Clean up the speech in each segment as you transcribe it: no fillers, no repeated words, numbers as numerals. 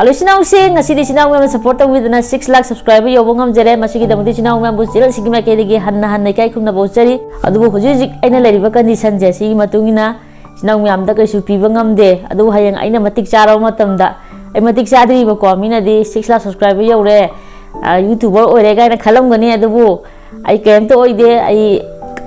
Hello sinau se ngasi di sinau mem support with na 6 lakh subscriber yobo ngam jere masigi damudi sinau mem bu chira sigi ma ke degi hanna hanna kai khumna bo chari adu hoji jik aina lariba condition je sigi matungina sinau mem da kai su piba ngam de adu hayang aina matik charo matam da ai matik chadri ba ko mina di 6 lakh subscriber yore youtuber ore ga na khalam gani adu bu ai kem to oi de ai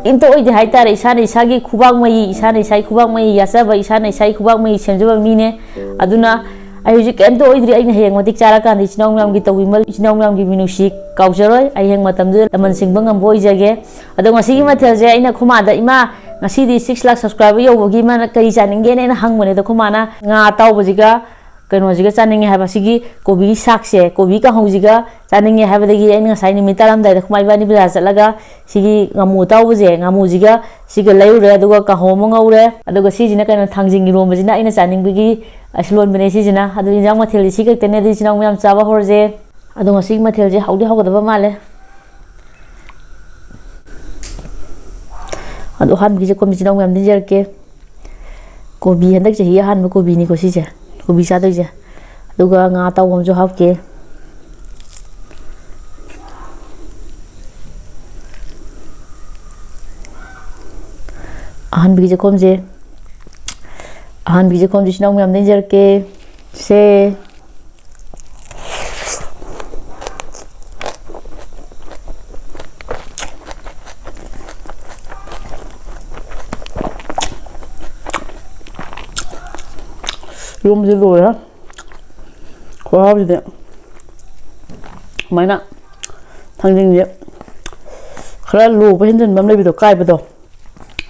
into oi de hai tare isa ne sagi khubang mai isa ne sai khubang mai yasa ba isa ne sai khubang mai semjaba mine aduna ai hujik em to oidri ai na heng matik chara kan di chinong mam gi tawi mal chinong mam gi minusi kaujaroi ai heng matam du laman sing bangam boi jage ado ngasi gi mathel je ai na khuma da ima ngasi di 6 lakh subscriber yo bogi man kari chaninge ne na hang mane da khuma na nga taw bojiga kano jiga chaninge ha ba sigi kobi sak se kobi ka haujiga chaninge ha ba dagi ai nga sai ni mitaram dai da khuma ibani bazar chalaga sigi ngamu taw boje ngamu jiga siga layure aduga ka homo ngaure aduga sijina kana thangjing rom bajina ai na chaning bigi aslon bene sijina adu injang mathel si ka tene di sinong myam chaba horje adu ngasi mathel je haudi hagodaba male adu han bigi je komi sinong myam dinjer ke kobi handak je hi han ma kobi ni ko si je kobi sa dai je aduga nga taw om jo hap ke han bigi je kom je han biji kom jishna umi amne jar ke se rum ji lo ya ko ha bi de mai na thang jing je khra lu pa hin jen bam le bi do kai ba do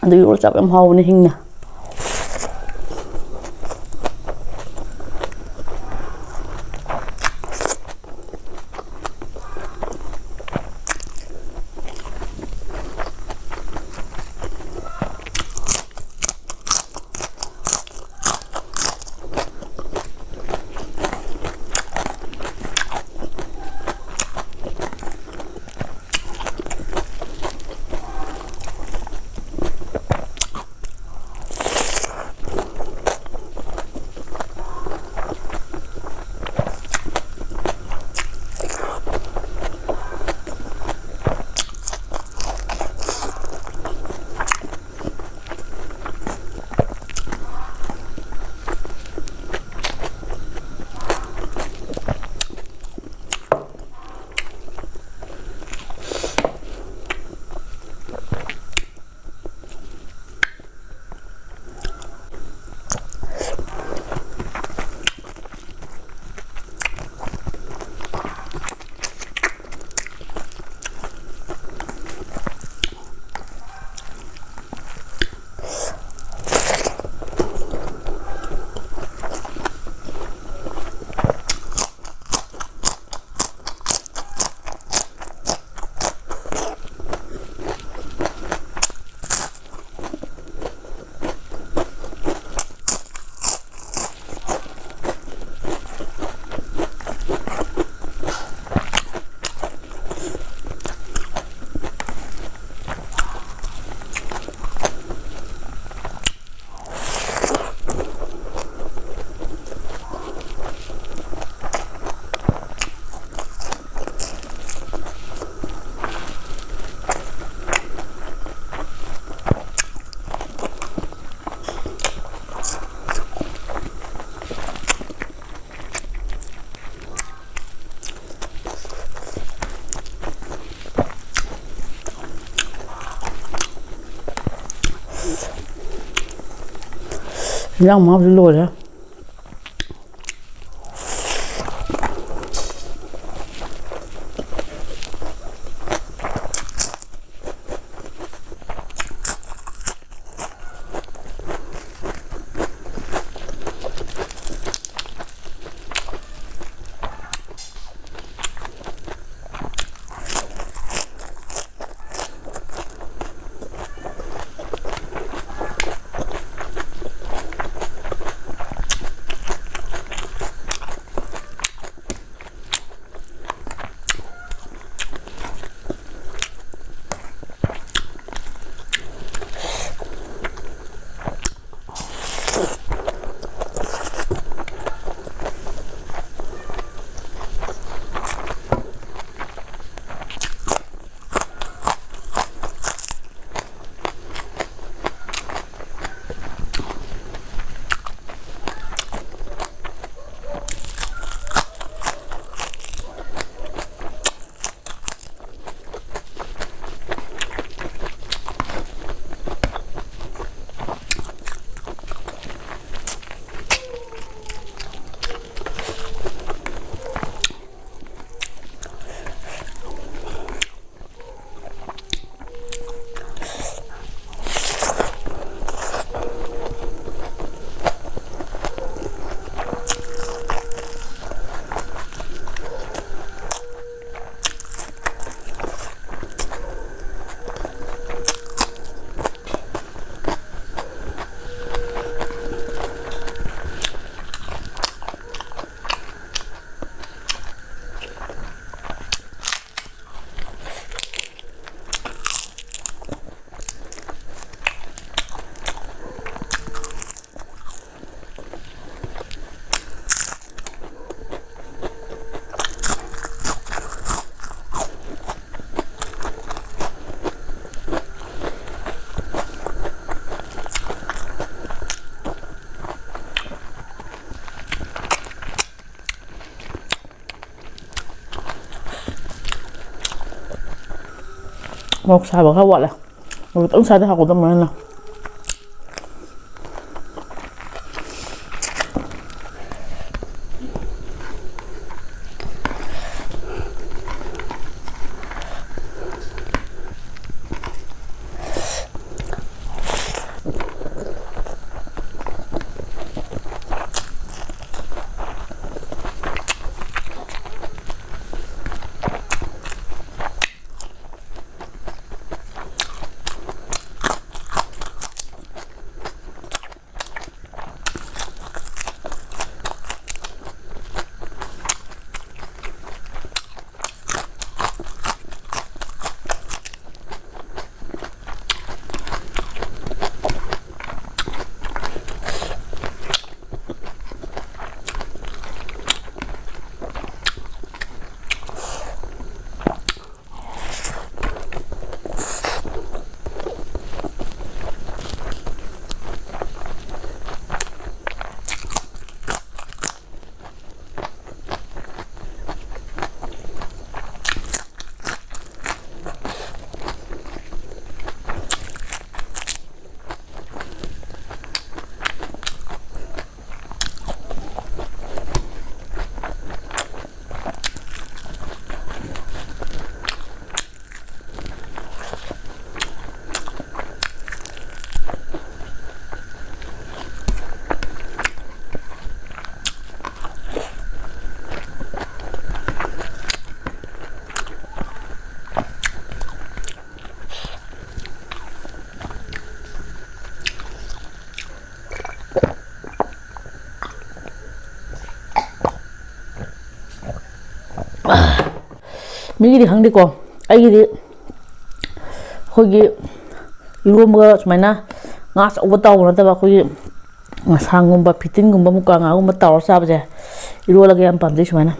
andu ro chap am haw ne hing na ย่างมาเป็นโลเลยmột xài bột khá quạt là rồi tấn xài tới học của tâm mình là 미기디 강디고 아이기디 거기 이거뭐 정말나 nga's over tàu nó ta bảo cái sang ngum ba fitin ngum ba muka ngà ngum ba tàu sao bây giờ iro lagi am pam đấy mana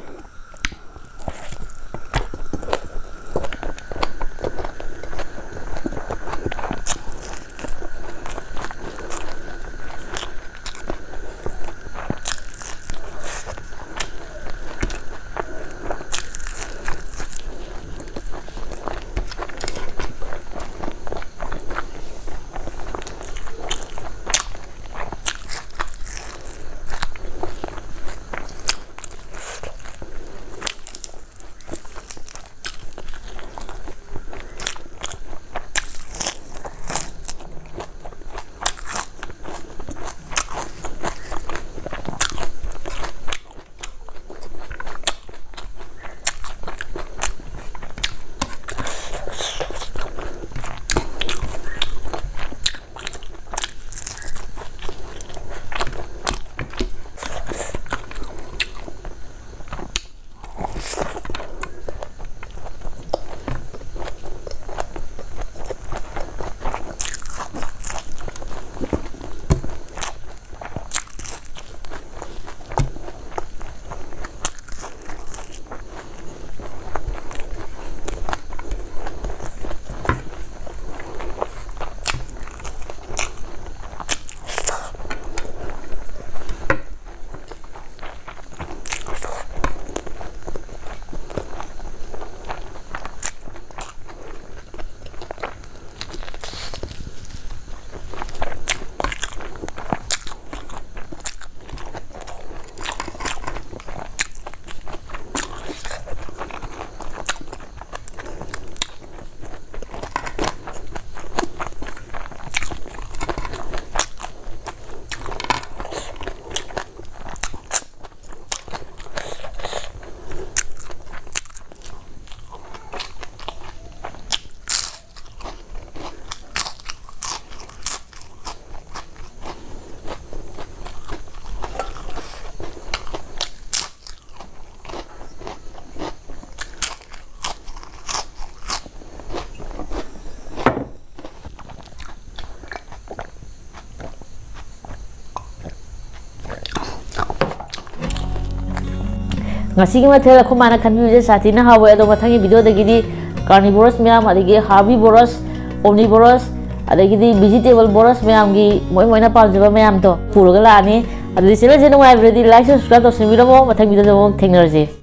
ngasi ma thela khumana khanbi je sati na hawe ado mathangi video dagidi carnivorous myam adigi herbivorous omnivorous adagi vegetable borous myam gi moina pamjaba myam to puraga la ani adigi channel je nungai like subscribe to simiro mo mathang video mo thengnarje.